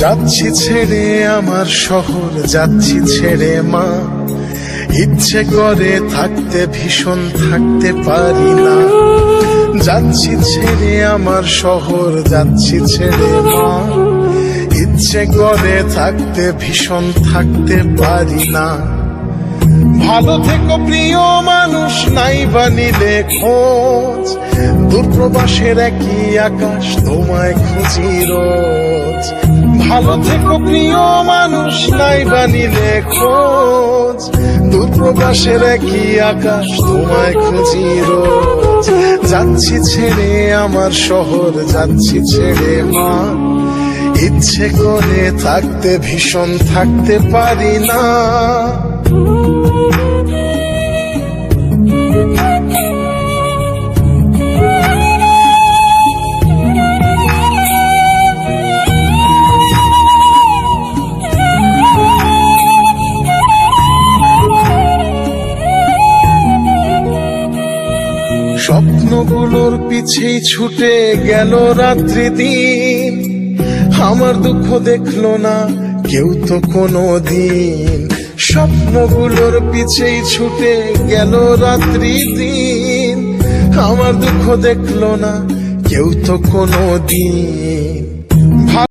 যাচ্ছি ছেড়ে আমার শহর, যাচ্ছি ছেড়ে মা। ইচ্ছে করে থাকতে ভীষণ, থাকতে পারি না। যাচ্ছি ছেড়ে আমার শহর, যাচ্ছি ছেড়ে মা। ইচ্ছে করে থাকতে ভীষণ, থাকতে পারি না। ভালো থেকো প্রিয় মানুষ, নাই বা নিলে খোঁজ। দূরপ্রবাসের একই আকাশ, তোমায় খুঁজি রোজ। ভালো থেকো প্রিয় মানুষ, নাই বা নিলে খোঁজ। দূরপ্রবাসের একই আকাশ, তোমায় খুঁজি রোজ। যাচ্ছি ছেড়ে আমার শহর, যাচ্ছি ছেড়ে মা। ইচ্ছে করে থাকতে ভীষণ, থাকতে পারি না। স্বপ্নগুলোর পিছেই ছুটে গেল রাত্রি দিন। আমার দুঃখ দেখলো না কেউ তো কোনো দিন। স্বপ্নগুলোর পিছেই ছুটে গেল রাত্রি দিন। আমার দুঃখ দেখলো না কেউ তো কোনো দিন।